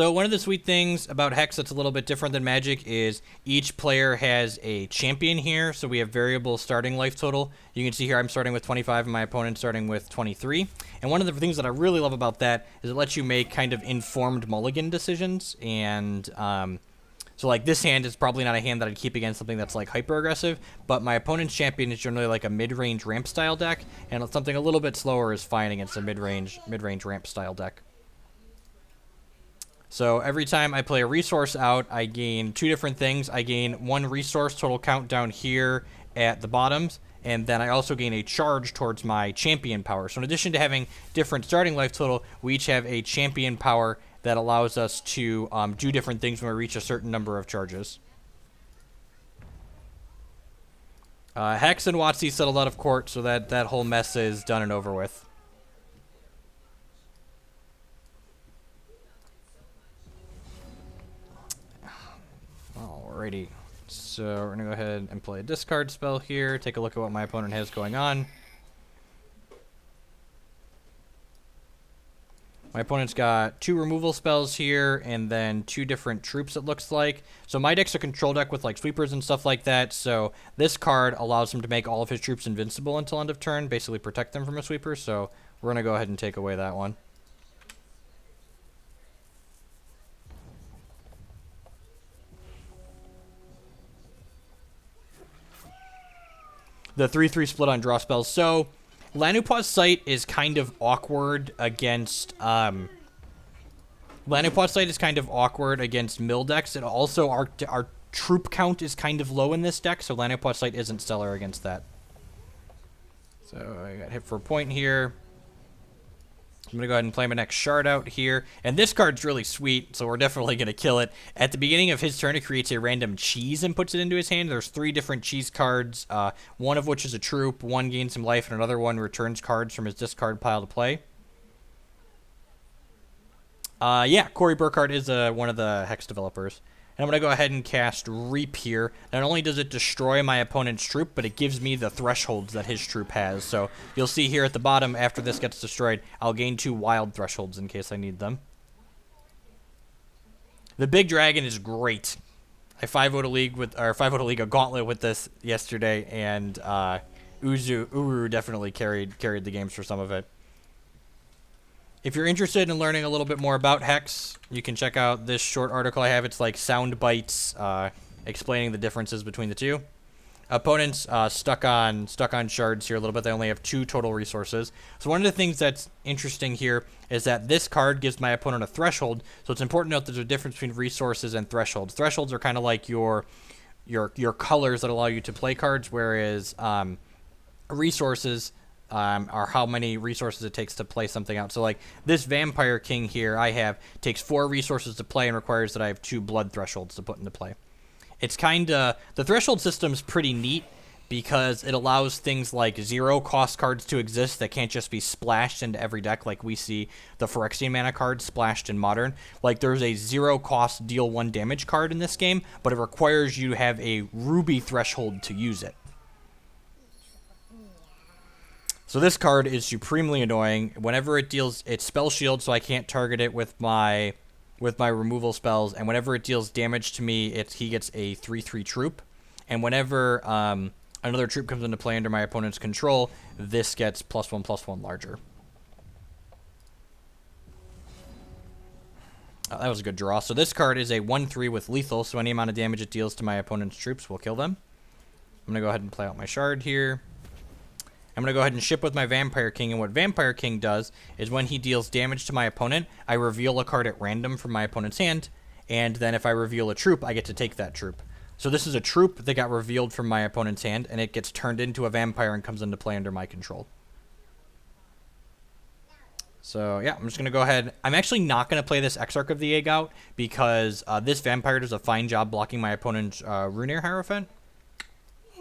So one of the sweet things about Hex that's a little bit different than Magic is each player has a champion here. So we have variable starting life total. You can see here I'm starting with 25 and my opponent's starting with 23. And one of the things that I really love about that is it lets you make kind of informed mulligan decisions. And so like this hand is probably not a hand that I'd keep against something that's like hyper aggressive, but my opponent's champion is generally like a mid-range ramp style deck, and something a little bit slower is fine against a mid-range ramp style deck. So every time I play a resource out, I gain 2 different things. I gain 1 resource total count down here at the bottoms, and then I also gain a charge towards my champion power. So in addition to having different starting life total, we each have a champion power that allows us to do different things when we reach a certain number of charges. Hex and WotC settled out of court, so that whole mess is done and over with. Alrighty, so we're going to go ahead and play a discard spell here, take a look at what my opponent has going on. My opponent's got 2 removal spells here, and then 2 different troops, it looks like. So my deck's a control deck with like sweepers and stuff like that, so this card allows him to make all of his troops invincible until end of turn, basically protect them from a sweeper, so we're going to go ahead and take away that one. The 3/3 split on draw spells. So Lanupaw's Sight is kind of awkward against Lanupaw's Sight is kind of awkward against mill decks. And also our troop count is kind of low in this deck, so Lanupaw's Sight isn't stellar against that. So I got hit for a point here. I'm going to go ahead and play my next shard out here. And this card's really sweet, so we're definitely going to kill it. At the beginning of his turn, it creates a random cheese and puts it into his hand. There's 3 different cheese cards, one of which is a troop, one gains him life, and another one returns cards from his discard pile to play. Yeah, Corey Burkhardt is one of the Hex developers. And I'm going to go ahead and cast Reap here. Not only does it destroy my opponent's troop, but it gives me the thresholds that his troop has. So you'll see here at the bottom, after this gets destroyed, I'll gain 2 wild thresholds in case I need them. The big dragon is great. I 5-0'd a gauntlet with this yesterday, and Uru definitely carried the games for some of it. If you're interested in learning a little bit more about Hex, you can check out this short article I have. It's like sound bites explaining the differences between the two. Opponents stuck on shards here a little bit. They only have 2 total resources. So one of the things that's interesting here is that this card gives my opponent a threshold. So it's important to note there's a difference between resources and thresholds. Thresholds are kind of like your colors that allow you to play cards, whereas resources are how many resources it takes to play something out. So like this Vampire King here I have takes 4 resources to play and requires that I have 2 blood thresholds to put into play. It's the threshold system's pretty neat because it allows things like 0 cost cards to exist that can't just be splashed into every deck like we see the Phyrexian mana card splashed in Modern. Like there's a 0 cost deal 1 damage card in this game, but it requires you to have a ruby threshold to use it. So this card is supremely annoying. Whenever it deals, it's spell shield, so I can't target it with my removal spells. And whenever it deals damage to me, he gets a 3/3 troop. And whenever another troop comes into play under my opponent's control, this gets +1/+1 larger. That was a good draw. So this card is a 1/3 with lethal, so any amount of damage it deals to my opponent's troops will kill them. I'm going to go ahead and play out my shard here. I'm going to go ahead and ship with my Vampire King, and what Vampire King does is when he deals damage to my opponent, I reveal a card at random from my opponent's hand, and then if I reveal a troop, I get to take that troop. So this is a troop that got revealed from my opponent's hand, and it gets turned into a vampire and comes into play under my control. So yeah, I'm just going to go ahead. I'm actually not going to play this Exarch of the Egg out because this vampire does a fine job blocking my opponent's Runeair Hierophant.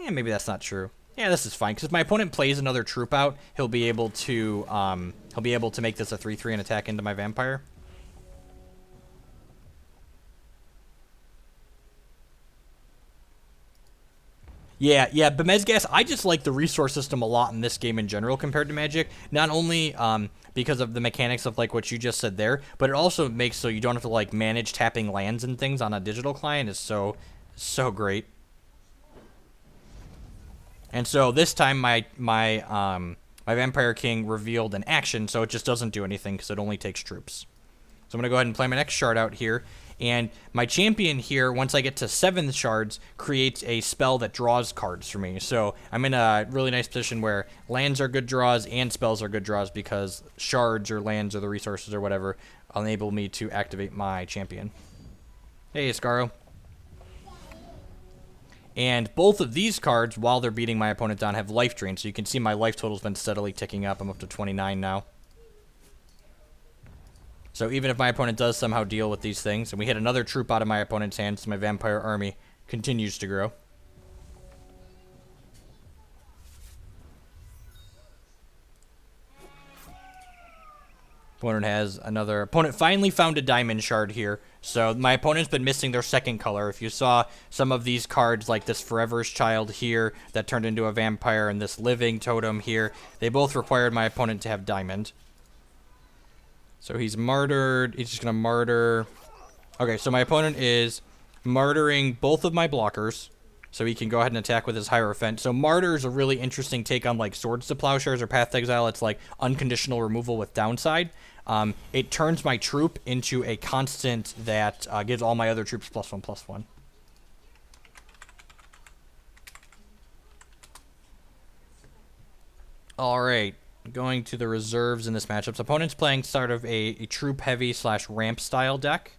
Yeah, maybe that's not true. Yeah, this is fine, because if my opponent plays another troop out, he'll be able to make this a 3/3 and attack into my vampire. Yeah, Bemezgas, I just like the resource system a lot in this game in general compared to Magic. Not only because of the mechanics of like what you just said there, but it also makes so you don't have to like manage tapping lands and things on a digital client is so great. And so this time my Vampire King revealed an action, so it just doesn't do anything because it only takes troops. So I'm going to go ahead and play my next shard out here. And my champion here, once I get to 7 shards, creates a spell that draws cards for me. So I'm in a really nice position where lands are good draws and spells are good draws because shards or lands or the resources or whatever enable me to activate my champion. Hey, Scaro. And both of these cards, while they're beating my opponent down, have life drain. So you can see my life total's been steadily ticking up. I'm up to 29 now. So even if my opponent does somehow deal with these things, and we hit another troop out of my opponent's hands, my vampire army continues to grow. Opponent finally found a diamond shard here. So my opponent's been missing their second color. If you saw some of these cards, like this Forever's Child here that turned into a vampire, and this Living Totem here, they both required my opponent to have diamond. So he's martyred. He's just going to martyr. Okay, so my opponent is martyring both of my blockers. So he can go ahead and attack with his Hierophant. So martyr is a really interesting take on like Swords to Plowshares or Path to Exile. It's like unconditional removal with downside. It turns my troop into a constant that gives all my other troops +1/+1. All right. Going to the reserves in this matchup. So opponent's playing sort of a troop heavy / ramp style deck.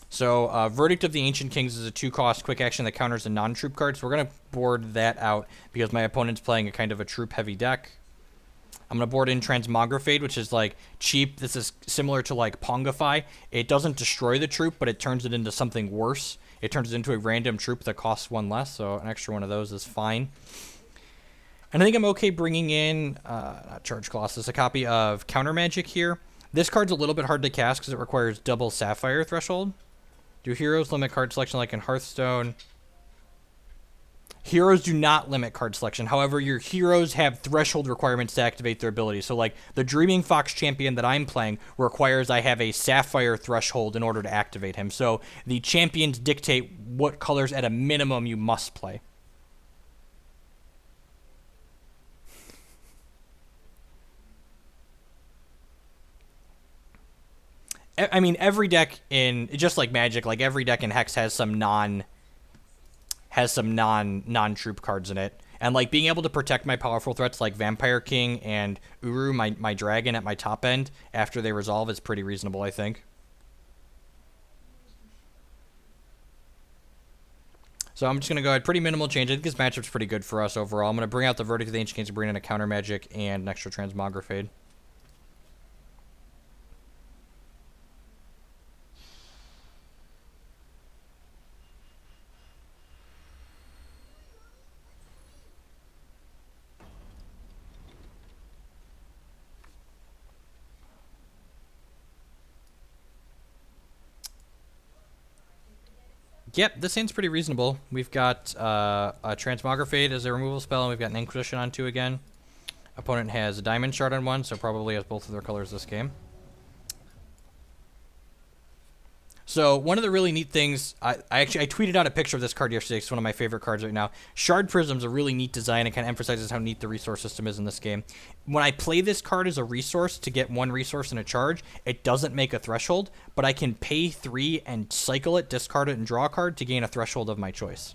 So Verdict of the Ancient Kings is a 2-cost quick action that counters a non-troop card. So we're going to board that out because my opponent's playing a kind of a troop heavy deck. I'm going to board in Transmogrifade, which is like cheap. This is similar to like Pongify. It doesn't destroy the troop, but it turns it into something worse. It turns it into a random troop that costs 1 less. So an extra one of those is fine. And I think I'm okay bringing in, not Charge Colossus, a copy of Counter Magic here. This card's a little bit hard to cast because it requires double Sapphire threshold. Do heroes limit card selection like in Hearthstone? Heroes do not limit card selection. However, your heroes have threshold requirements to activate their abilities. So like the Dreaming Fox champion that I'm playing requires I have a Sapphire threshold in order to activate him. So the champions dictate what colors at a minimum you must play. I mean, every deck in, just like Magic, like every deck in Hex has some non-troop cards in it. And like being able to protect my powerful threats like Vampire King and Uru, my dragon at my top end, after they resolve is pretty reasonable, I think. So I'm just going to go ahead, pretty minimal change. I think this matchup's pretty good for us overall. I'm going to bring out the Verdict of the Ancient Kings and bring in a Counter Magic and an extra Transmogrifade. Yep, this hand's pretty reasonable. We've got a Transmogrifade as a removal spell, and we've got an Inquisition on 2 again. Opponent has a Diamond Shard on 1, so probably has both of their colors this game. So one of the really neat things, I tweeted out a picture of this card yesterday. It's one of my favorite cards right now. Shard Prism's a really neat design. It kind of emphasizes how neat the resource system is in this game. When I play this card as a resource to get 1 resource and a charge, it doesn't make a threshold, but I can pay 3 and cycle it, discard it, and draw a card to gain a threshold of my choice.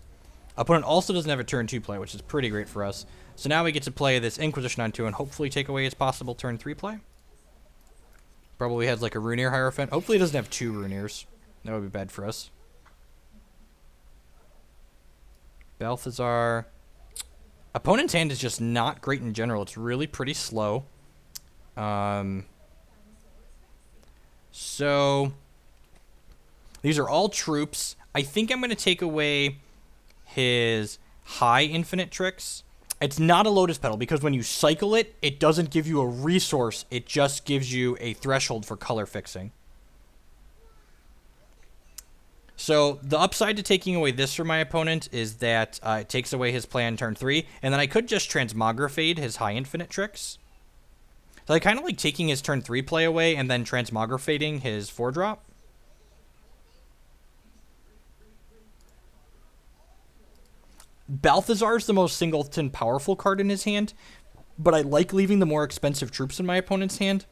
Opponent also doesn't have a turn 2 play, which is pretty great for us. So now we get to play this Inquisition on 2 and hopefully take away his possible turn 3 play. Probably has like a Runeer Hierophant. Hopefully he doesn't have 2 Runeers. That would be bad for us. Balthazar. Opponent's hand is just not great in general. It's really pretty slow. So these are all troops. I think I'm going to take away his high infinite tricks. It's not a Lotus Petal because when you cycle it, it doesn't give you a resource. It just gives you a threshold for color fixing. So the upside to taking away this from my opponent is that it takes away his play on turn 3, and then I could just Transmogrifade his high infinite tricks. So I kind of like taking his turn 3 play away and then Transmogrifading his 4-drop. Balthazar is the most singleton powerful card in his hand, but I like leaving the more expensive troops in my opponent's hand,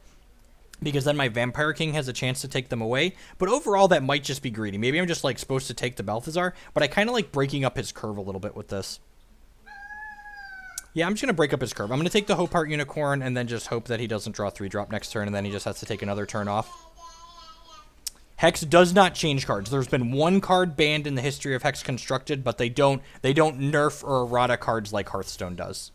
because then my Vampire King has a chance to take them away. But overall, that might just be greedy. Maybe I'm just like supposed to take the Balthazar, but I kind of like breaking up his curve a little bit with this. Yeah, I'm just going to break up his curve. I'm going to take the Hope Heart Unicorn and then just hope that he doesn't draw 3-drop next turn, and then he just has to take another turn off. Hex does not change cards. There's been one card banned in the history of Hex constructed, but they don't nerf or errata cards like Hearthstone does.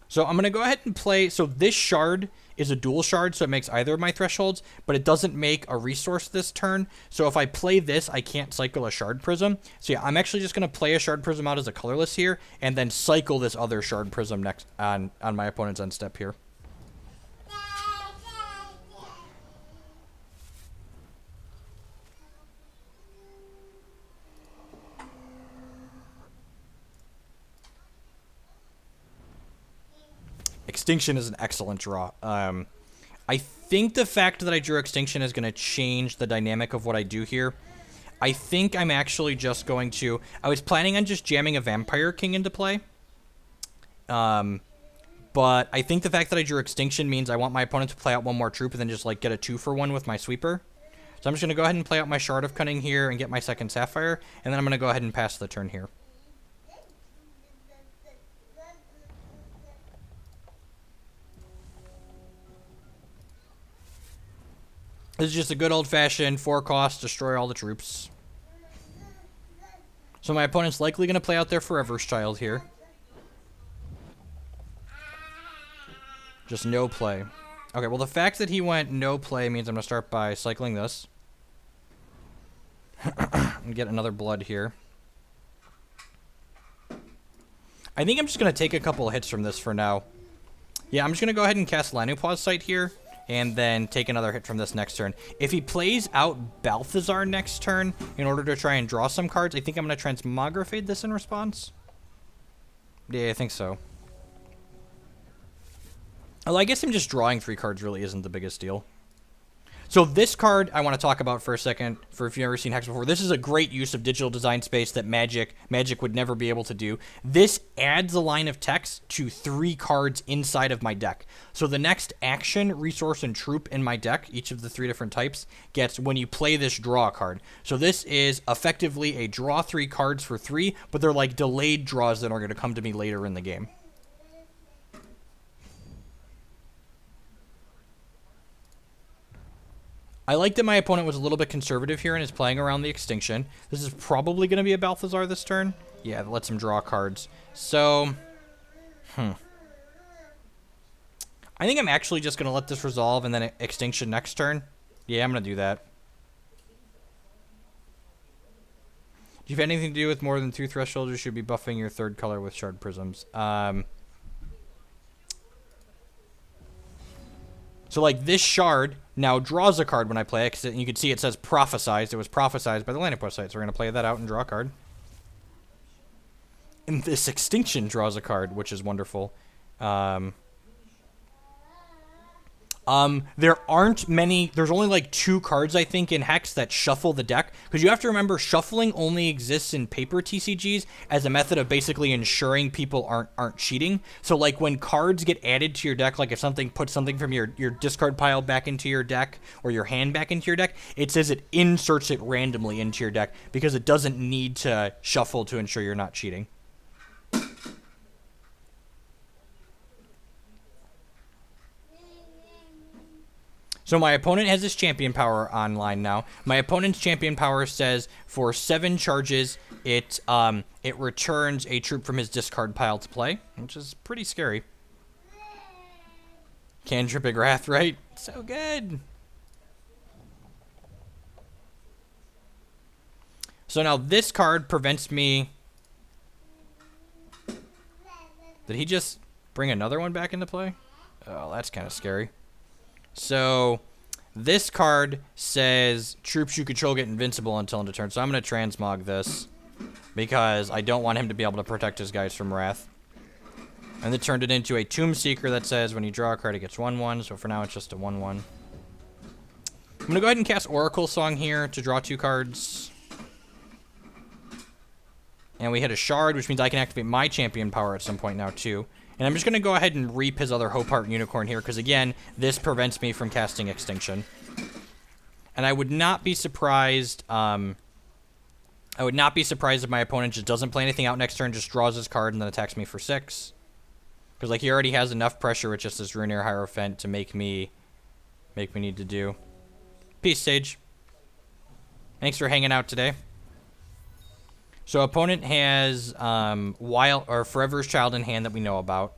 So I'm going to go ahead and play. So this shard is a dual shard, so it makes either of my thresholds, but it doesn't make a resource this turn. So if I play this, I can't cycle a Shard Prism. So yeah, I'm actually just going to play a Shard Prism out as a colorless here, and then cycle this other Shard Prism next on my opponent's end step here. Extinction is an excellent draw. I think the fact that I drew Extinction is going to change the dynamic of what I do here. I think I'm actually just going to... I was planning on just jamming a Vampire King into play. But I think the fact that I drew Extinction means I want my opponent to play out one more troop and then just like get a 2-for-1 with my sweeper. So I'm just going to go ahead and play out my Shard of Cunning here and get my second Sapphire. And then I'm going to go ahead and pass the turn here. This is just a good old-fashioned 4-cost, destroy all the troops. So my opponent's likely going to play out their Forever's Child here. Just no play. Okay, well the fact that he went no play means I'm going to start by cycling this. And get another blood here. I think I'm just going to take a couple of hits from this for now. Yeah, I'm just going to go ahead and cast Lanupaw's Sight here. And then take another hit from this next turn. If he plays out Balthazar next turn in order to try and draw some cards, I think I'm going to Transmogrifade this in response. Yeah, I think so. Well, I guess him just drawing 3 cards really isn't the biggest deal. So this card I want to talk about for a second, for if you've never seen Hex before. This is a great use of digital design space that Magic would never be able to do. This adds a line of text to 3 cards inside of my deck. So the next action, resource, and troop in my deck, each of the 3 different types, gets when you play this draw card. So this is effectively a draw 3 cards for 3, but they're like delayed draws that are going to come to me later in the game. I like that my opponent was a little bit conservative here and is playing around the Extinction. This is probably going to be a Balthazar this turn. Yeah, that lets him draw cards. So, I think I'm actually just going to let this resolve and then Extinction next turn. Yeah, I'm going to do that. Do you have anything to do with more than 2 thresholds? You should be buffing your 3rd color with Shard Prisms. So, like, this shard now draws a card when I play it, because you can see it says Prophesized. It was prophesized by the Lanupaw's Sight, so we're going to play that out and draw a card. And this Extinction draws a card, which is wonderful. There aren't many, there's only like 2 cards, I think, in Hex that shuffle the deck, because you have to remember, shuffling only exists in paper TCGs as a method of basically ensuring people aren't cheating. So, like, when cards get added to your deck, like if something puts something from your discard pile back into your deck, or your hand back into your deck, it says it inserts it randomly into your deck, because it doesn't need to shuffle to ensure you're not cheating. So my opponent has his champion power online now. My opponent's champion power says for 7 charges, it returns a troop from his discard pile to play, which is pretty scary. Cantripping Wrath, right? So good. So now this card prevents me... Did he just bring another one back into play? Oh, that's kind of scary. So this card says troops you control get invincible until end of turn. So I'm going to transmog this because I don't want him to be able to protect his guys from Wrath. And then turned it into a Tomb Seeker that says when you draw a card, it gets 1/1. So for now, it's just a 1/1. I'm going to go ahead and cast Oracle Song here to draw 2 cards. And we hit a Shard, which means I can activate my Champion Power at some point now, too. And I'm just going to go ahead and reap his other Hope Heart Unicorn here, because, again, this prevents me from casting Extinction. And I would not be surprised... I would not be surprised if my opponent just doesn't play anything out next turn, just draws his card, and then attacks me for 6. Because, like, he already has enough pressure with just this Runear Hierophant to make me need to do. Peace, Sage. Thanks for hanging out today. So opponent has Forever's Child in hand that we know about.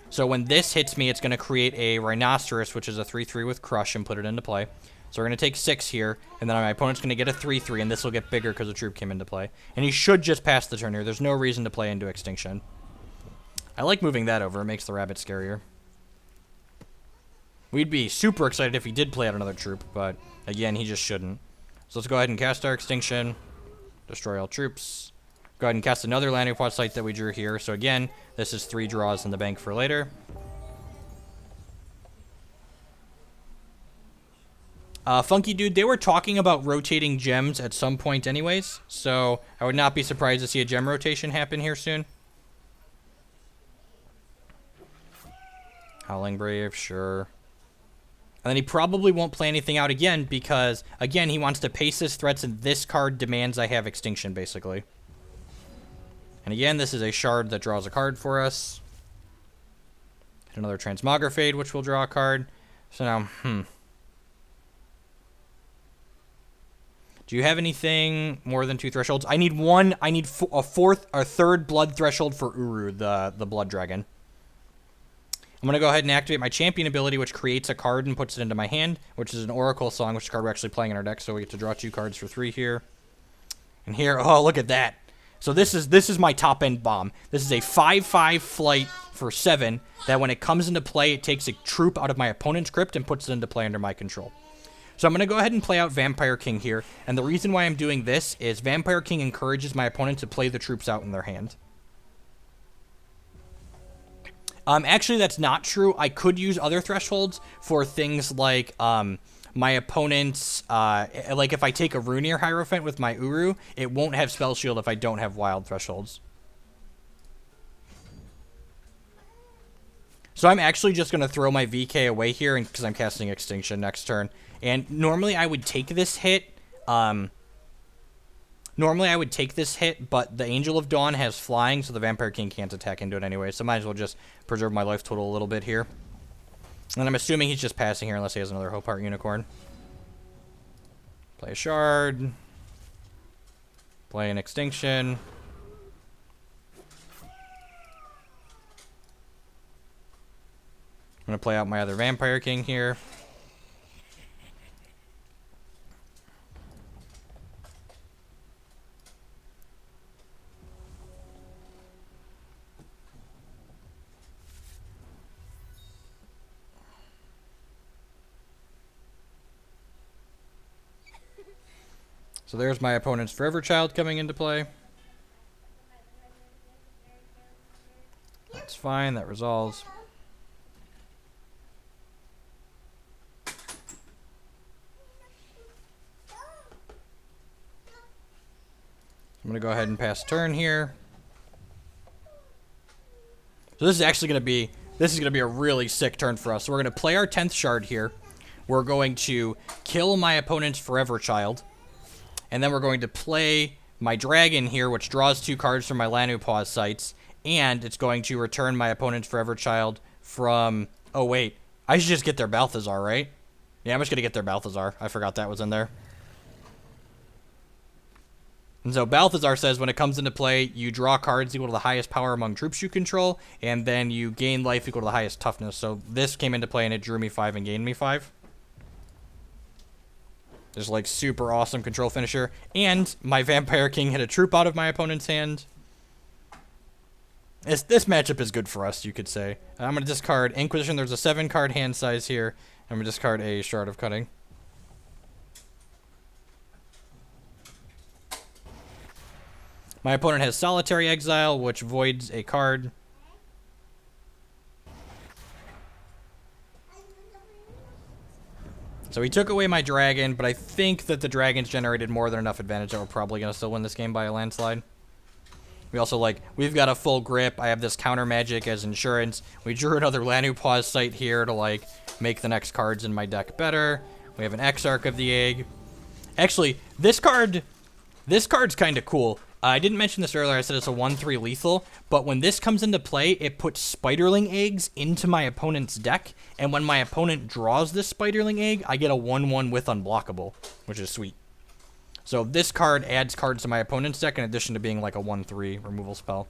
So when this hits me, it's going to create a Rhinoceros, which is a 3/3 with Crush, and put it into play. So we're going to take 6 here, and then my opponent's going to get a 3/3, and this will get bigger because the troop came into play. And he should just pass the turn here. There's no reason to play into Extinction. I like moving that over. It makes the rabbit scarier. We'd be super excited if he did play out another troop, but again, he just shouldn't. So let's go ahead and cast our Extinction. Destroy all troops. Go ahead and cast another landing pod site that we drew here. So again, this is 3 draws in the bank for later. Funky Dude, they were talking about rotating gems at some point anyways, so I would not be surprised to see a gem rotation happen here soon. Howling Brave, sure. And then he probably won't play anything out again because, again, he wants to pace his threats, and this card demands I have Extinction, basically. And again, this is a Shard that draws a card for us. Another Transmogrifade, which will draw a card. So now, Do you have anything more than 2 thresholds? I need one. I need a 3rd blood threshold for Uru, the blood dragon. I'm going to go ahead and activate my champion ability, which creates a card and puts it into my hand, which is an Oracle Song, which is a card we're actually playing in our deck, so we get to draw 2 cards for 3 here. And here, oh, look at that. So this is my top-end bomb. This is a 5/5 flight for 7, that when it comes into play, it takes a troop out of my opponent's crypt and puts it into play under my control. So I'm going to go ahead and play out Vampire King here, and the reason why I'm doing this is Vampire King encourages my opponent to play the troops out in their hand. Actually, that's not true. I could use other thresholds for things like my opponent's... like, if I take a Runear Hierophant with my Uru, it won't have Spell Shield if I don't have wild thresholds. So I'm actually just going to throw my VK away here because I'm casting Extinction next turn. And normally I would take this hit... Normally, I would take this hit, but the Angel of Dawn has flying, so the Vampire King can't attack into it anyway, so I might as well just preserve my life total a little bit here. And I'm assuming he's just passing here unless he has another Hope Heart Unicorn. Play a Shard. Play an Extinction. I'm going to play out my other Vampire King here. So there's my opponent's Forever Child coming into play. That's fine, that resolves. I'm going to go ahead and pass turn here. So this is actually going to be a really sick turn for us. So we're going to play our 10th Shard here. We're going to kill my opponent's Forever Child. And then we're going to play my dragon here, which draws 2 cards from my Lanu Pause sites. And it's going to return my opponent's Forever Child from... Oh, wait. I should just get their Balthazar, right? Yeah, I'm just going to get their Balthazar. I forgot that was in there. And so Balthazar says when it comes into play, you draw cards equal to the highest power among troops you control, and then you gain life equal to the highest toughness. So this came into play, and it drew me 5 and gained me 5. Just like super awesome control finisher. And my Vampire King hit a troop out of my opponent's hand. This matchup is good for us, you could say. I'm going to discard Inquisition. There's a 7-card hand size here. I'm going to discard a Shard of Cutting. My opponent has Solitary Exile, which voids a card. So he took away my dragon, but I think that the dragons generated more than enough advantage that we're probably going to still win this game by a landslide. We also, we've got a full grip. I have this counter magic as insurance. We drew another Lanu Pause site here to, make the next cards in my deck better. We have an Exarch of the Egg. Actually, this card's kind of cool. I didn't mention this earlier. I said it's a 1/3 lethal, but when this comes into play, it puts Spiderling eggs into my opponent's deck, and when my opponent draws this Spiderling egg, I get a 1/1 with unblockable, which is sweet. So this card adds cards to my opponent's deck in addition to being like a 1/3 removal spell.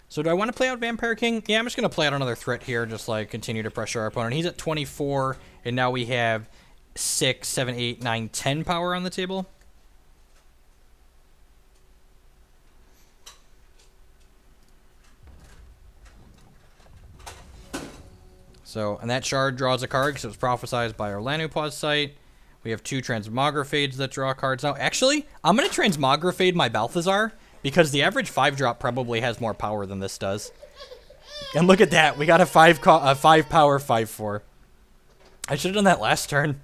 So do I want to play out Vampire King? Yeah, I'm just going to play out another threat here, just continue to pressure our opponent. He's at 24, and now we have 6, 7, 8, 9, 10 power on the table. So, and that shard draws a card because it was prophesized by our Lanu Pause site. We have 2 Transmogrifades that draw cards. Now, actually, I'm going to Transmogrifade my Balthazar because the average 5-drop probably has more power than this does. And look at that. We got a 5 power 5/4. I should have done that last turn.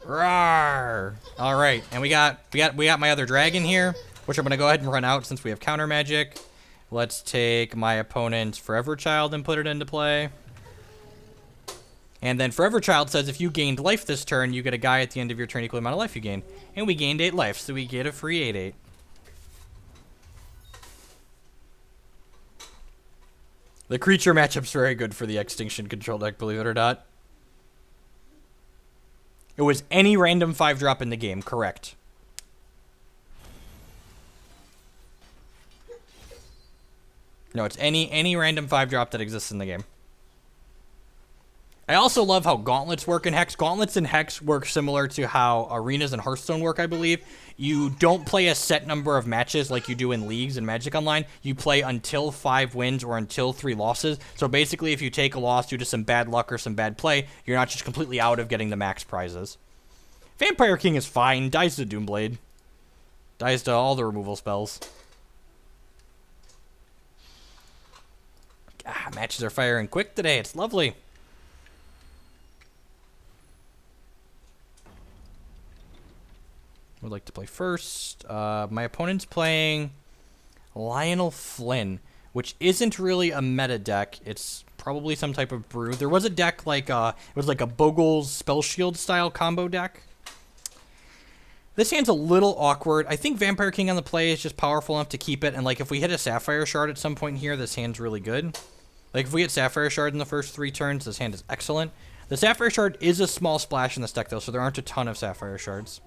Rawr. All right, and we got my other dragon here, which I'm going to go ahead and run out since we have counter magic. Let's take my opponent's Forever Child and put it into play. And then Forever Child says if you gained life this turn, you get a guy at the end of your turn equal amount of life you gain. And we gained 8 life, so we get a free 8/8. The creature matchup's very good for the Extinction Control deck, believe it or not. It was any random 5-drop in the game, correct. No, it's any random 5-drop that exists in the game. I also love how gauntlets work in Hex. Gauntlets in Hex work similar to how arenas and Hearthstone work, I believe. You don't play a set number of matches like you do in leagues and Magic Online. You play until 5 wins or until 3 losses. So basically, if you take a loss due to some bad luck or some bad play, you're not just completely out of getting the max prizes. Vampire King is fine. Dies to Doomblade. Dies to all the removal spells. Matches are firing quick today. It's lovely. Would like to play first. My opponent's playing Lionel Flynn, which isn't really a meta deck. It's probably some type of brew. There was a deck it was like a Bogle's Spell Shield style combo deck. This hand's a little awkward. I think Vampire King on the play is just powerful enough to keep it, and if we hit a Sapphire Shard at some point here, this hand's really good. If we hit Sapphire Shard in the first 3 turns, this hand is excellent. The Sapphire Shard is a small splash in this deck, though, so there aren't a ton of Sapphire Shards.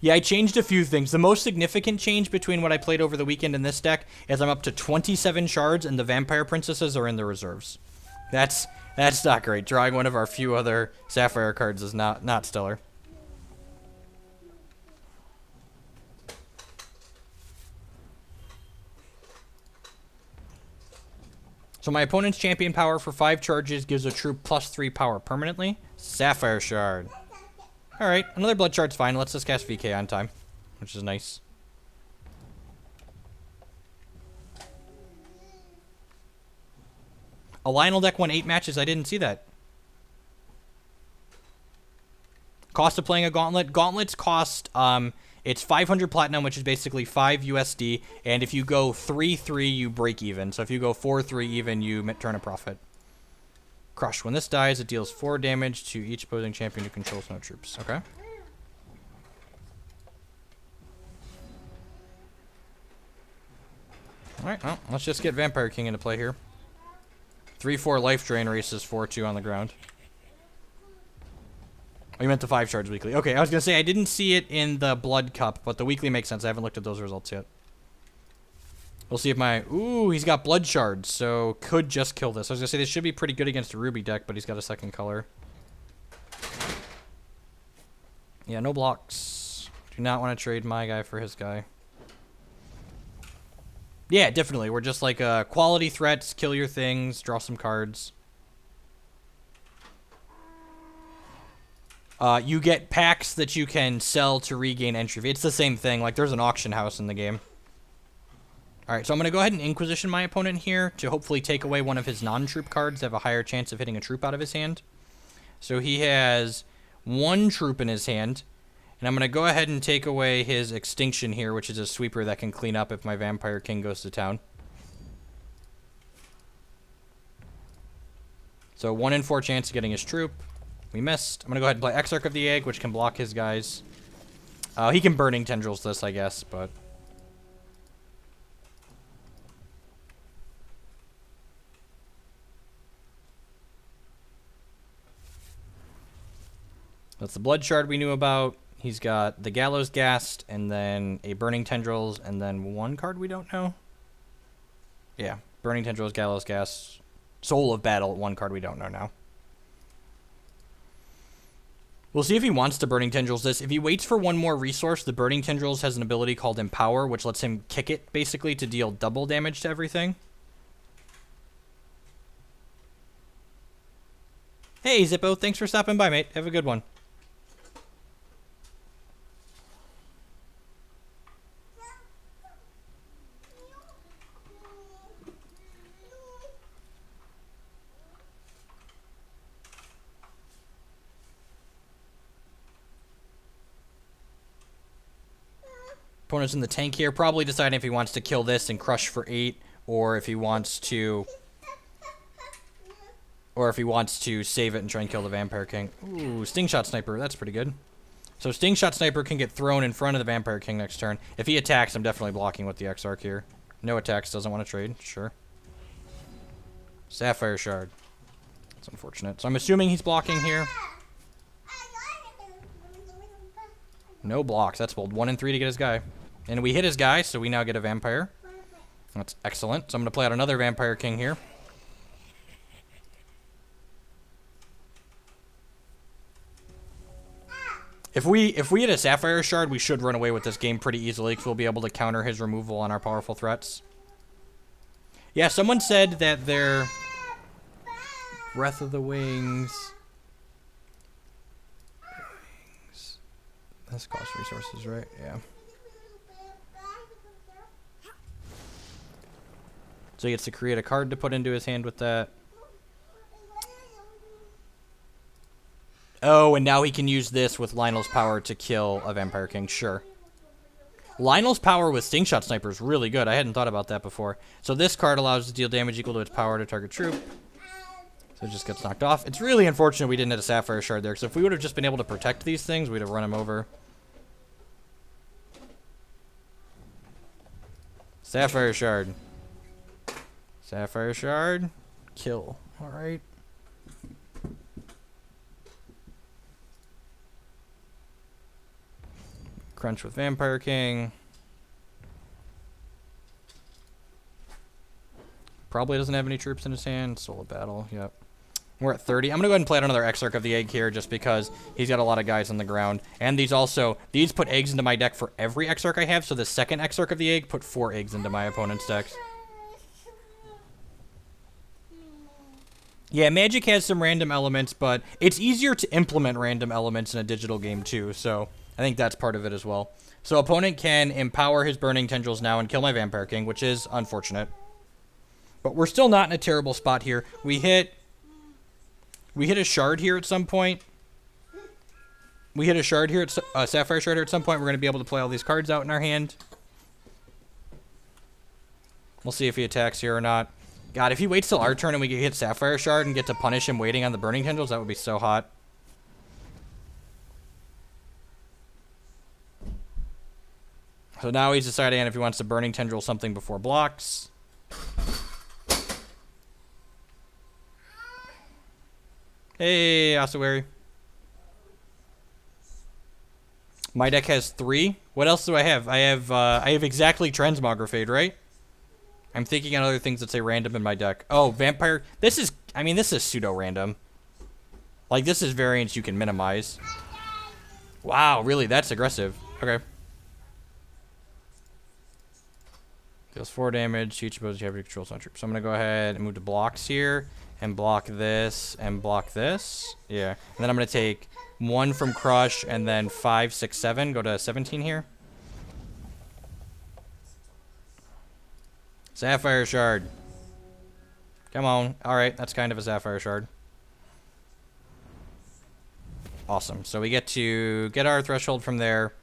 Yeah, I changed a few things. The most significant change between what I played over the weekend in this deck is I'm up to 27 shards, and the Vampire Princesses are in the reserves. That's not great. Drawing one of our few other Sapphire cards is not stellar. So my opponent's champion power for 5 charges gives a troop +3 power permanently. Sapphire Shard. Alright, another Blood Shard's fine. Let's just cast VK on time, which is nice. A Lionel deck won 8 matches. I didn't see that. Cost of playing a Gauntlet. Gauntlets cost, it's 500 platinum, which is basically 5 USD. And if you go 3-3, you break even. So if you go 4-3 even, you turn a profit. Crush. When this dies, it deals 4 damage to each opposing champion who controls no troops. Okay. Alright, well, let's just get Vampire King into play here. 3-4 life drain races 4-2 on the ground. Oh, you meant the 5 shards weekly. Okay, I was going to say I didn't see it in the Blood Cup, but the weekly makes sense. I haven't looked at those results yet. We'll see if my... Ooh, he's got blood shards, so could just kill this. I was going to say this should be pretty good against a ruby deck, but he's got a second color. Yeah, no blocks. Do not want to trade my guy for his guy. Yeah, definitely. We're just like quality threats, kill your things, draw some cards. You get packs that you can sell to regain entry fee. It's the same thing. Like, there's an auction house in the game. Alright, so I'm going to go ahead and Inquisition my opponent here to hopefully take away one of his non-troop cards that have a higher chance of hitting a troop out of his hand. So he has 1 troop in his hand. And I'm going to go ahead and take away his Extinction here, which is a sweeper that can clean up if my Vampire King goes to town. So 1 in 4 chance of getting his troop. We missed. I'm going to go ahead and play Exarch of the Egg, which can block his guys. He can Burning Tendrils this, I guess, but... That's the Blood Shard we knew about. He's got the Gallows Ghast, and then a Burning Tendrils, and then 1 card we don't know. Yeah, Burning Tendrils, Gallows Ghast, Soul of Battle, 1 card we don't know now. We'll see if he wants to Burning Tendrils this. If he waits for 1 more resource, the Burning Tendrils has an ability called Empower, which lets him kick it, basically, to deal double damage to everything. Hey, Zippo, thanks for stopping by, mate. Have a good one. Opponent's in the tank here, probably deciding if he wants to kill this and crush for 8, or if he wants to save it and try and kill the Vampire King. Ooh, Sting Shot Sniper, that's pretty good. So Sting Shot Sniper can get thrown in front of the Vampire King next turn. If he attacks, I'm definitely blocking with the Exarch here. No attacks, doesn't want to trade, sure. Sapphire Shard. That's unfortunate. So I'm assuming he's blocking here. No blocks, that's bold. 1 in 3 to get his guy. And we hit his guy, so we now get a Vampire. That's excellent. So I'm going to play out another Vampire King here. If we hit a Sapphire Shard, we should run away with this game pretty easily, because we'll be able to counter his removal on our powerful threats. Yeah, someone said that their Breath of the Wings... This costs resources, right? Yeah. So he gets to create a card to put into his hand with that. Oh, and now he can use this with Lionel's Power to kill a Vampire King. Sure. Lionel's Power with Sting Shot Sniper is really good. I hadn't thought about that before. So this card allows it to deal damage equal to its power to target troop. So it just gets knocked off. It's really unfortunate we didn't hit a Sapphire Shard there, because if we would have just been able to protect these things, we'd have run him over. Sapphire Shard. Sapphire Shard. Kill. Alright. Crunch with Vampire King. Probably doesn't have any troops in his hand. Soul of Battle, yep. We're at 30. I'm going to go ahead and play out another Exarch of the Egg here just because he's got a lot of guys on the ground. And these put eggs into my deck for every Exarch I have, so the second Exarch of the Egg put 4 eggs into my opponent's decks. Yeah, Magic has some random elements, but it's easier to implement random elements in a digital game too, so I think that's part of it as well. So opponent can empower his Burning Tendrils now and kill my Vampire King, which is unfortunate. But we're still not in a terrible spot here. We hit a shard here at some point. We hit a shard here, at Sapphire Shard here at some point. We're going to be able to play all these cards out in our hand. We'll see if he attacks here or not. God, if he waits till our turn and we get hit Sapphire Shard and get to punish him waiting on the Burning Tendrils, that would be so hot. So now he's deciding if he wants to Burning Tendril something before blocks. Hey, Ossuary. My deck has 3. What else do I have? I have exactly Transmogrifade, right? I'm thinking on other things that say random in my deck. Oh, vampire. This is, I mean, this is pseudo-random. Like, this is variance you can minimize. Wow, really? That's aggressive. Okay. Deals 4 damage. Each opposing you have controls on troops. So I'm going to go ahead and move to blocks here. And block this. And block this. Yeah. And then I'm going to take 1 from Crush. And then 5, 6, 7. Go to 17 here. Sapphire Shard. Come on. Alright, that's kind of a Sapphire Shard. Awesome. So we get to get our threshold from there.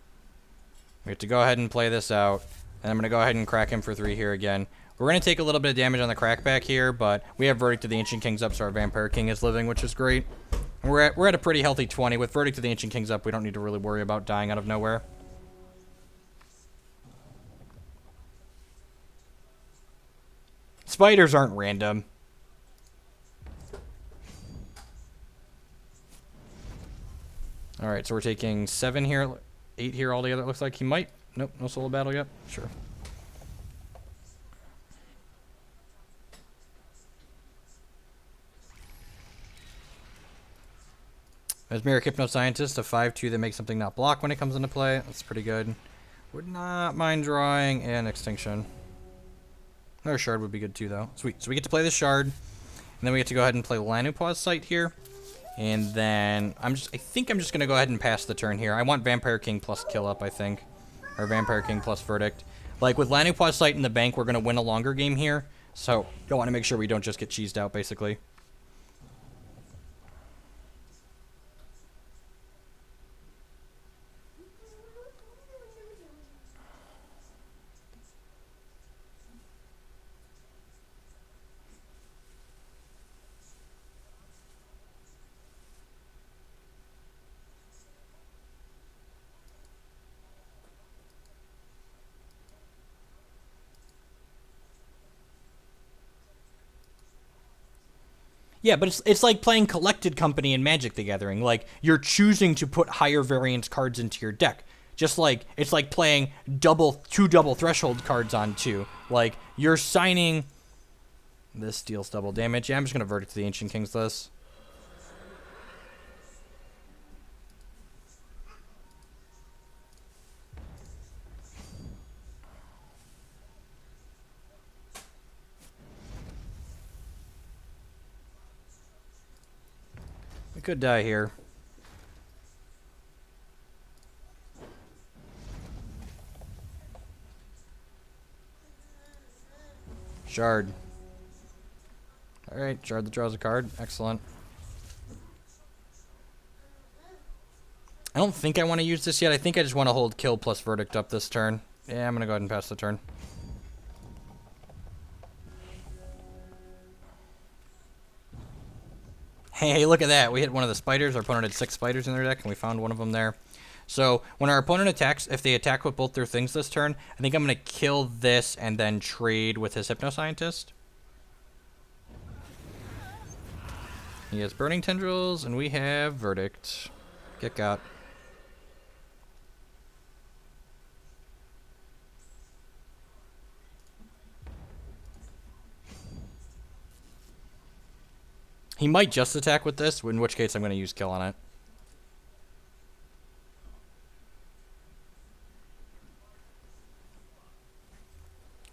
We have to go ahead and play this out. And I'm going to go ahead and crack him for 3 here again. We're going to take a little bit of damage on the crackback here, but we have Verdict of the Ancient Kings up, so our Vampire King is living, which is great. And we're at a pretty healthy 20. With Verdict of the Ancient Kings up, we don't need to really worry about dying out of nowhere. Spiders aren't random. Alright, so we're taking 7 here, 8 here altogether. It looks like he might. Nope, no solo battle yet. Sure. Mesmeric Hypnoscientist, a 5-2 that makes something not block when it comes into play. That's pretty good. Would not mind drawing an Extinction. Another Shard would be good too, though. Sweet. So we get to play the Shard, and then we get to go ahead and play Lanupaw's Sight here. And then I think I'm just gonna go ahead and pass the turn here. I want Vampire King plus kill up, I think. Or Vampire King plus Verdict. Like with Lanupaw's Sight in the bank, we're gonna win a longer game here. So I want to make sure we don't just get cheesed out, basically. Yeah, but it's like playing Collected Company in Magic the Gathering. Like, you're choosing to put higher variance cards into your deck. Just like, it's like playing two double threshold cards on 2. Like, you're signing... This deals double damage. Yeah, I'm just going to Verdict to the Ancient Kings this. We could die here. Shard. Alright, Shard that draws a card. Excellent. I don't think I want to use this yet. I think I just want to hold kill plus Verdict up this turn. Yeah, I'm going to go ahead and pass the turn. Hey, look at that. We hit one of the spiders. Our opponent had 6 spiders in their deck, and we found one of them there. So when our opponent attacks, if they attack with both their things this turn, I think I'm going to kill this and then trade with his Hypnoscientist. He has Burning Tendrils, and we have Verdict. Get got. He might just attack with this, in which case I'm going to use kill on it.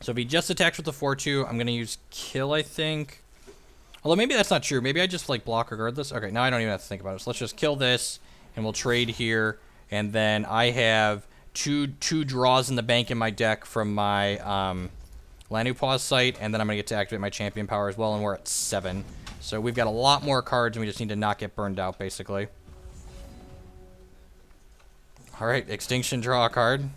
So if he just attacks with the 4-2, I'm going to use kill, I think. Although maybe that's not true. Maybe I just like block regardless. Okay, now I don't even have to think about it. So let's just kill this, and we'll trade here. And then I have two draws in the bank in my deck from my Lanupaw's Sight, and then I'm going to get to activate my champion power as well, and we're at 7. So we've got a lot more cards, and we just need to not get burned out, basically. Alright, Extinction, draw a card.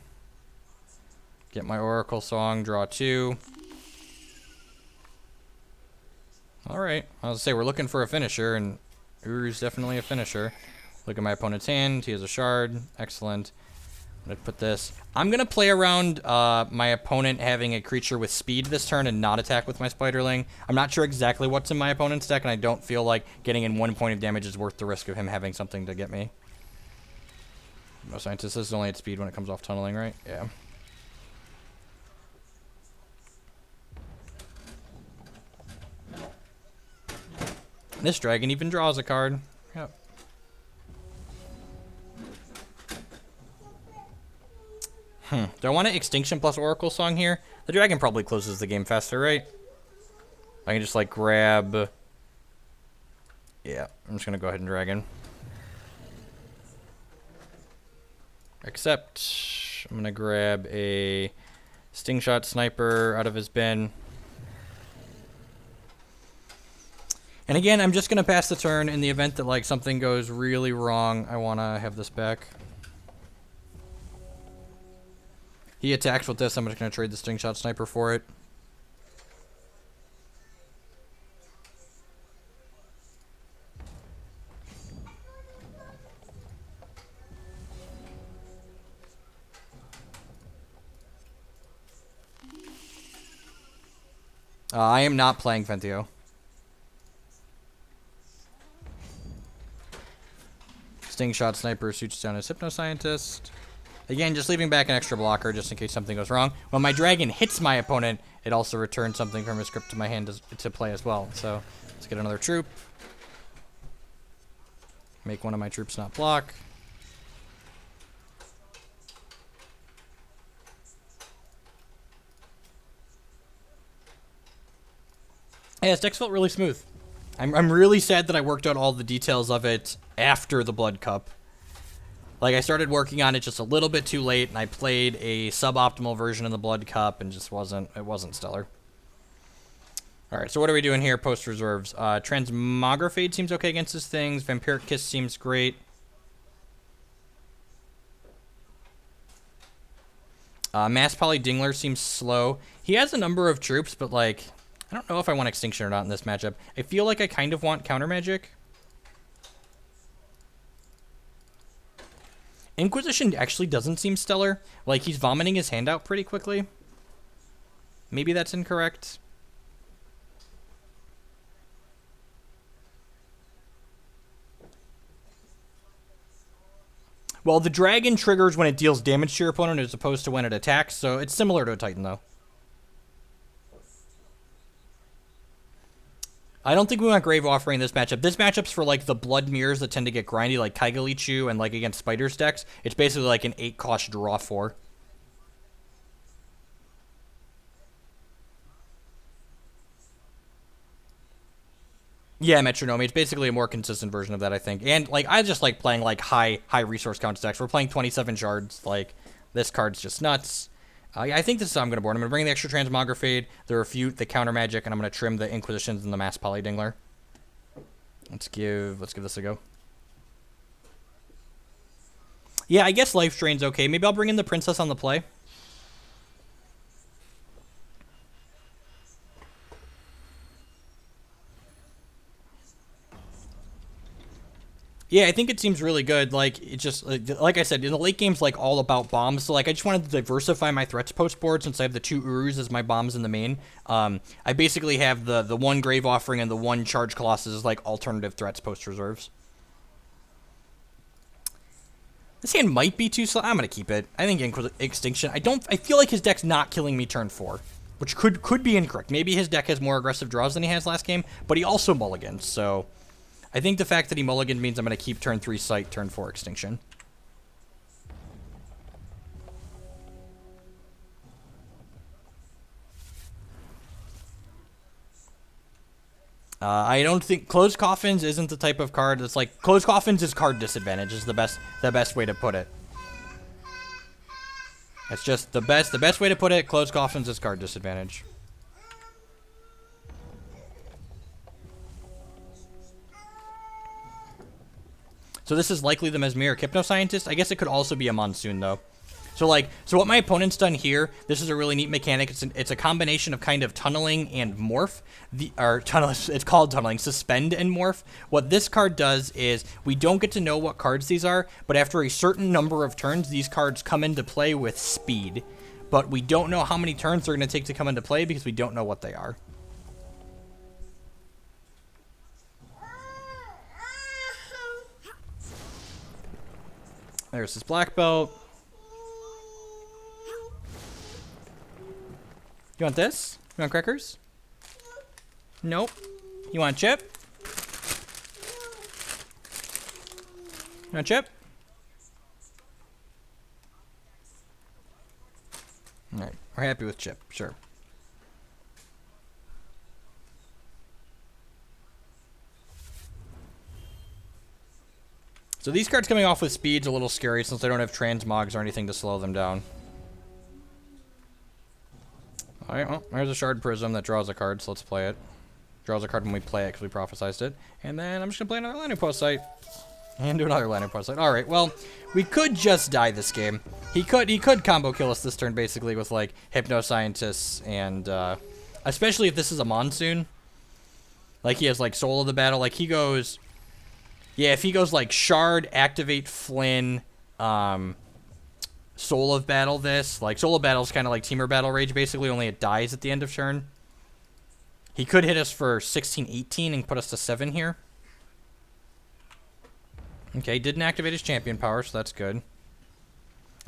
Get my Oracle Song, draw 2. Alright, I was going to say, we're looking for a finisher, and Uru's definitely a finisher. Look at my opponent's hand. He has a Shard. Excellent. I'm going to put this. I'm going to play around my opponent having a creature with speed this turn and not attack with my Spiderling. I'm not sure exactly what's in my opponent's deck, and I don't feel like getting in 1 point of damage is worth the risk of him having something to get me. No Scientist is only at speed when it comes off tunneling, right? Yeah. This dragon even draws a card. Yep. Do I want an Extinction plus Oracle Song here? The dragon probably closes the game faster, right? I can just, like, grab... Yeah, I'm just gonna go ahead and dragon. Except, I'm gonna grab a Sting Shot Sniper out of his bin. And again, I'm just gonna pass the turn in the event that, like, something goes really wrong. I wanna have this back. He attacks with this. I'm just going to trade the Sting Shot Sniper for it. I am not playing Fentio. Sting Shot Sniper shoots down his Hypnoscientist. Again, just leaving back an extra blocker just in case something goes wrong. When my dragon hits my opponent, it also returns something from his script to my hand to play as well. So let's get another troop. Make one of my troops not block. Yeah, this deck felt really smooth. I'm really sad that I worked out all the details of it after the Blood Cup. Like, I started working on it just a little bit too late, and I played a suboptimal version of the Blood Cup, and just it wasn't stellar. Alright, so what are we doing here post-reserves? Transmogrifade seems okay against his things. Vampiric Kiss seems great. Mass Poly Dingler seems slow. He has a number of troops, but, like, I don't know if I want Extinction or not in this matchup. I feel like I kind of want Counter Magic. Inquisition actually doesn't seem stellar. Like, he's vomiting his hand out pretty quickly. Maybe that's incorrect. Well, the dragon triggers when it deals damage to your opponent as opposed to when it attacks, so it's similar to a Titan, though. I don't think we want Grave Offering in this matchup. This matchup's for, like, the blood mirrors that tend to get grindy, like Kaigalichu and, like, against Spider's decks. It's basically like an 8-cost draw 4. Yeah, Metronome. It's basically a more consistent version of that, I think. And, like, I just like playing, like, high resource count decks. We're playing 27 shards. Like, this card's just nuts. I think this is how I'm going to board. I'm going to bring the extra Transmogrifade, the Refute, the Counter Magic, and I'm going to trim the Inquisitions and the Mass Poly Dingler. Let's give this a go. Yeah, I guess Life Drain's okay. Maybe I'll bring in the Princess on the play. Yeah, I think it seems really good. Like, it just, like I said, in the late game's, like, all about bombs. So, like, I just wanted to diversify my threats post board since I have the 2 Urus as my bombs in the main. I basically have the 1 Grave Offering and the 1 Charge Colossus as, like, alternative threats post reserves. This hand might be too slow. I'm going to keep it. I think Extinction. I feel like his deck's not killing me turn 4, which could be incorrect. Maybe his deck has more aggressive draws than he has last game, but he also mulligans, so I think the fact that he mulliganed means I'm going to keep turn 3 Sight, turn 4 Extinction. I don't think Closed Coffins isn't the type of card that's like Closed Coffins is card disadvantage is the best way to put it. It's just the best way to put it. Closed Coffins is card disadvantage. So this is likely the Mesmeric Hypnoscientist. I guess it could also be a Monsoon, though. So what my opponent's done here, this is a really neat mechanic. It's a combination of kind of tunneling and morph. It's called tunneling, suspend and morph. What this card does is we don't get to know what cards these are, but after a certain number of turns, these cards come into play with speed. But we don't know how many turns they're going to take to come into play because we don't know what they are. There's his black belt. You want this? You want crackers? Nope. You want chip? No chip? Alright, we're happy with chip, sure. So these cards coming off with speed's a little scary since they don't have transmogs or anything to slow them down. Alright, well, there's a Shard Prism that draws a card, so let's play it. Draws a card when we play it because we prophesized it. And then I'm just going to play another landing post site. And do another landing post site. Alright, well, we could just die this game. He could combo kill us this turn basically with like Hypno-Scientists and especially if this is a Monsoon. Like he has like Soul of the Battle. Like he goes... Yeah, if he goes like Shard, Activate Flynn, Soul of Battle this. Like Soul of Battle is kind of like Teamer Battle Rage basically, only it dies at the end of turn. He could hit us for 16-18 and put us to 7 here. Okay, didn't activate his champion power, so that's good.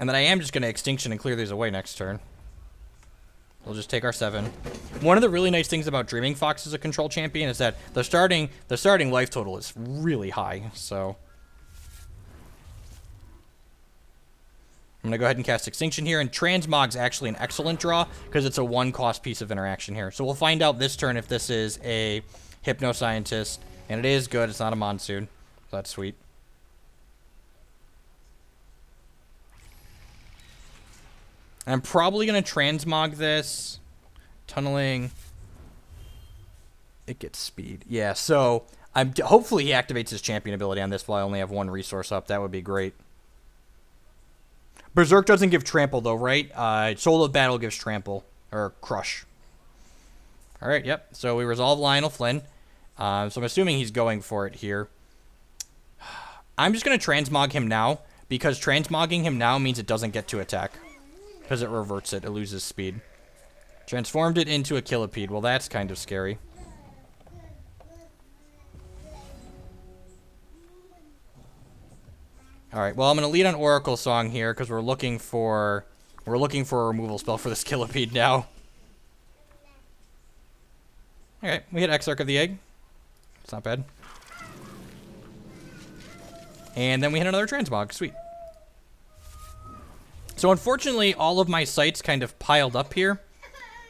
And then I am just going to Extinction and clear these away next turn. We'll just take our 7. One of the really nice things about Dreaming Fox as a control champion is that the starting life total is really high, so... I'm going to go ahead and cast Extinction here, and Transmog's actually an excellent draw, because it's a 1-cost piece of interaction here. So we'll find out this turn if this is a Hypno-Scientist, and it is good, it's not a Monsoon, so that's sweet. I'm probably going to Transmog this. Tunneling. It gets speed. Yeah, so hopefully he activates his champion ability on this while I only have 1 resource up. That would be great. Berserk doesn't give Trample, though, right? Soul of Battle gives Trample. Or Crush. Alright, yep. So we resolve Lionel Flynn. So I'm assuming he's going for it here. I'm just going to Transmog him now, because Transmogging him now means it doesn't get to attack. Because it reverts it. It loses speed. Transformed it into a Killipede. Well, that's kind of scary. Alright, well, I'm going to lead on Oracle Song here, because we're looking for a removal spell for this Killipede now. Alright, we hit Exarch of the Egg. It's not bad. And then we hit another Transmog. Sweet. So unfortunately, all of my sites kind of piled up here.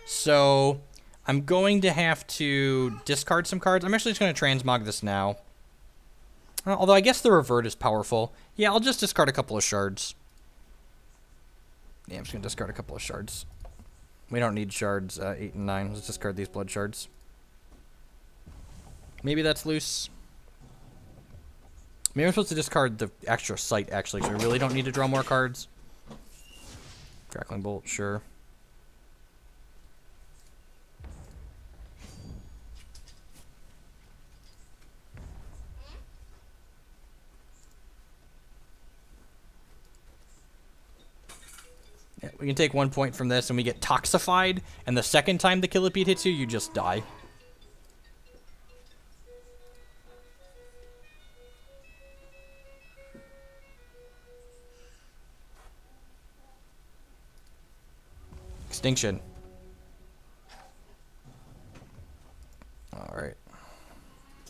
So I'm going to have to discard some cards. I'm actually just going to Transmog this now. Although I guess the Revert is powerful. Yeah, I'll just discard a couple of shards. Yeah, I'm just going to discard a couple of shards. We don't need shards 8 and 9. Let's discard these blood shards. Maybe that's loose. Maybe I'm supposed to discard the extra site, actually, so we really don't need to draw more cards. Crackling Bolt, sure. Yeah, we can take 1 point from this, and we get Toxified, and the second time the Killipede hits you, you just die. Extinction. Alright.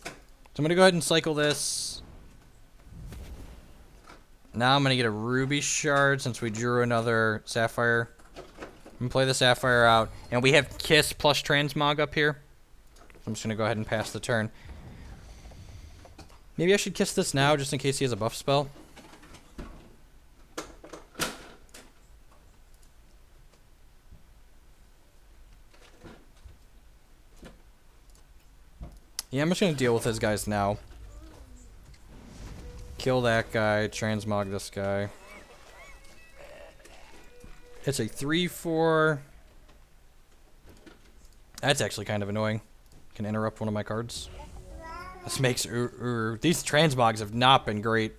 So I'm going to go ahead and cycle this. Now I'm going to get a Ruby Shard since we drew another Sapphire. I'm going to play the Sapphire out. And we have Kiss plus Transmog up here. I'm just going to go ahead and pass the turn. Maybe I should Kiss this now just in case he has a buff spell. Yeah, I'm just going to deal with his guys now. Kill that guy, Transmog this guy. It's a 3-4. That's actually kind of annoying. Can interrupt one of my cards. This makes these Transmogs have not been great.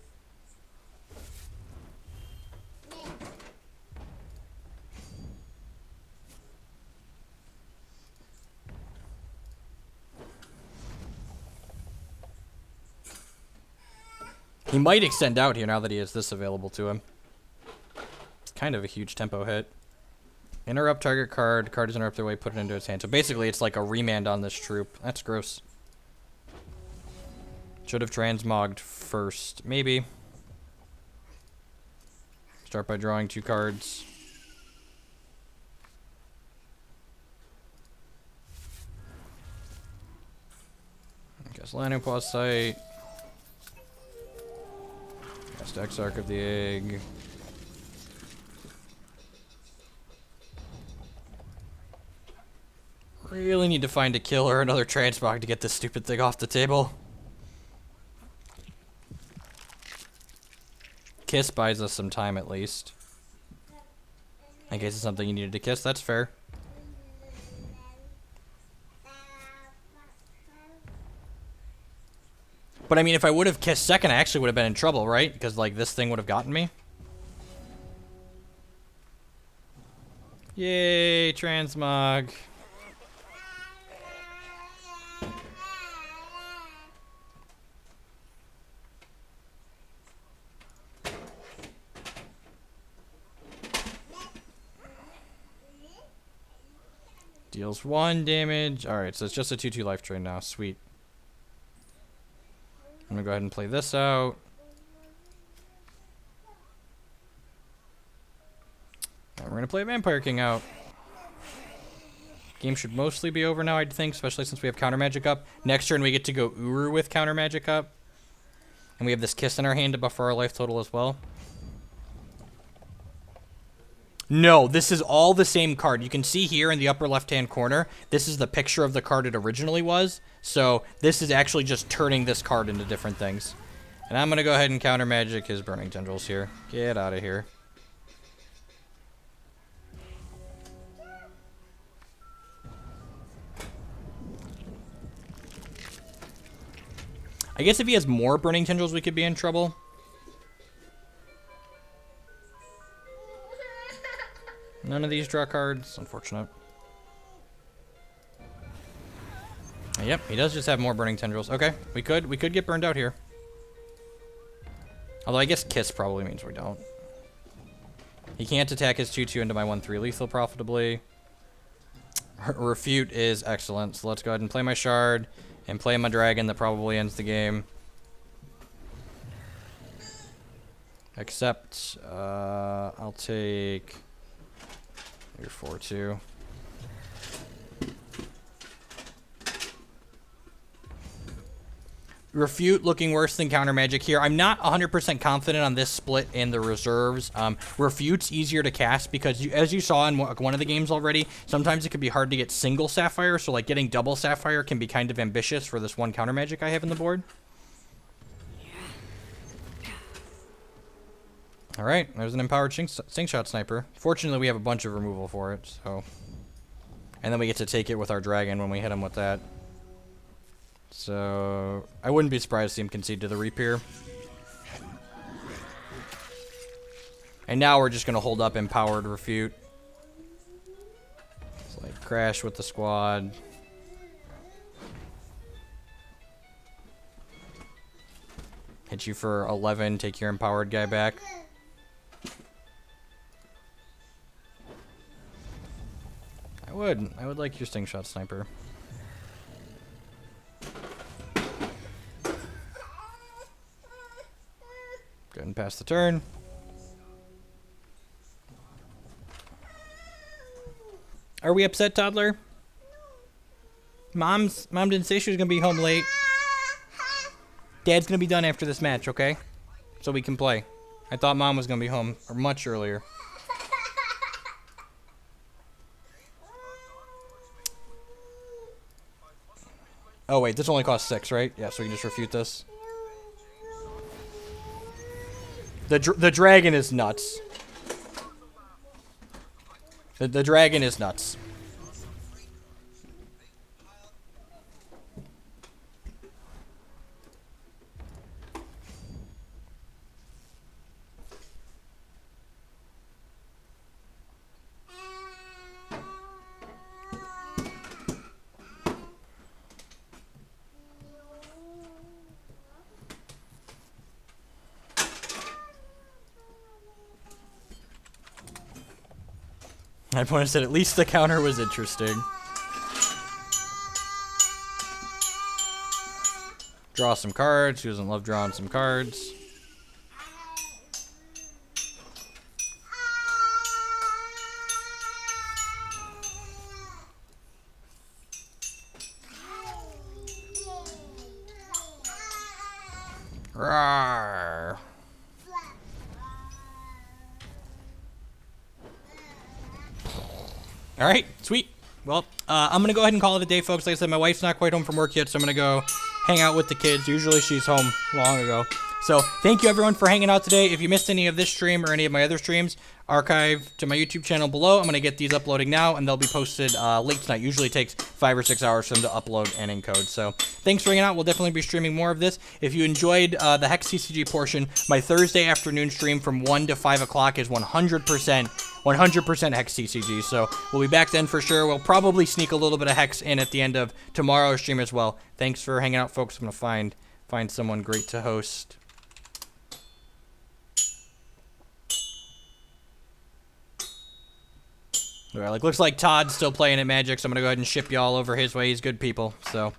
He might extend out here now that he has this available to him. It's kind of a huge tempo hit. Interrupt target card. Card is interrupted away, put it into his hand. So basically it's like a remand on this troop. That's gross. Should have transmogged first. Maybe. start by drawing 2 cards. Cast Lino Pause Sight. Cast Exarch of the Egg. Really need to find a kill or another transmog to get this stupid thing off the table. Kiss buys us some time at least. I guess it's something you needed to kiss, that's fair. But I mean, if I would have kissed second, I actually would have been in trouble, right? Because like this thing would have gotten me. Yay, transmog. Deals 1 damage. Alright, so it's just a 2/2 life drain now. Sweet. I'm gonna go ahead and play this out. And we're gonna play Vampire King out. Game should mostly be over now, I'd think, especially since we have Counter Magic up. Next turn we get to go Uru with Counter Magic up. And we have this Kiss in our hand to buffer our life total as well. No, this is all the same card. You can see here in the upper left-hand corner, this is the picture of the card it originally was. So this is actually just turning this card into different things. And I'm going to go ahead and counter magic his Burning Tendrils here. Get out of here. I guess if he has more Burning Tendrils, we could be in trouble. None of these draw cards. Unfortunate. Yep, he does just have more Burning Tendrils. Okay, we could get burned out here. Although I guess Kiss probably means we don't. He can't attack his 2/2 into my 1/3 lethal profitably. Refute is excellent. So let's go ahead and play my Shard and play my Dragon that probably ends the game. Except, I'll take your 4/2. Refute looking worse than Counter Magic here. I'm not 100% confident on this split in the reserves. Refute's easier to cast because, as you saw in one of the games already, sometimes it can be hard to get single Sapphire, so like getting double Sapphire can be kind of ambitious for this one Counter Magic I have in the board. Alright, there's an empowered Sing Shot Sniper. Fortunately, we have a bunch of removal for it, so... And then we get to take it with our Dragon when we hit him with that. So... I wouldn't be surprised to see him concede to the Reap here. And now we're just going to hold up Empowered Refute. It's like crash with the squad. Hit you for 11, take your Empowered guy back. I would like your Sting Shot Sniper. Go ahead and pass the turn. Are we upset, toddler? Mom didn't say she was gonna be home late. Dad's gonna be done after this match, okay? So we can play. I thought Mom was gonna be home much earlier. Oh wait, this only costs 6, right? Yeah, so we can just refute this. The dragon is nuts. The dragon is nuts. My opponent said at least the counter was interesting. Draw some cards. Who doesn't love drawing some cards? Rawr. All right, sweet. Well, I'm going to go ahead and call it a day, folks. Like I said, my wife's not quite home from work yet, so I'm going to go hang out with the kids. Usually she's home long ago. So thank you, everyone, for hanging out today. If you missed any of this stream or any of my other streams, archive to my YouTube channel below. I'm going to get these uploading now, and they'll be posted late tonight. Usually it takes 5 or 6 hours for them to upload and encode. So thanks for hanging out. We'll definitely be streaming more of this. If you enjoyed the Hex CCG portion, my Thursday afternoon stream from 1 to 5 o'clock is 100% Hex CCG. So we'll be back then for sure. We'll probably sneak a little bit of Hex in at the end of tomorrow's stream as well. Thanks for hanging out, folks. I'm going to find someone great to host. All right, looks like Todd's still playing at Magic, so I'm going to go ahead and ship y'all over his way. He's good people, so...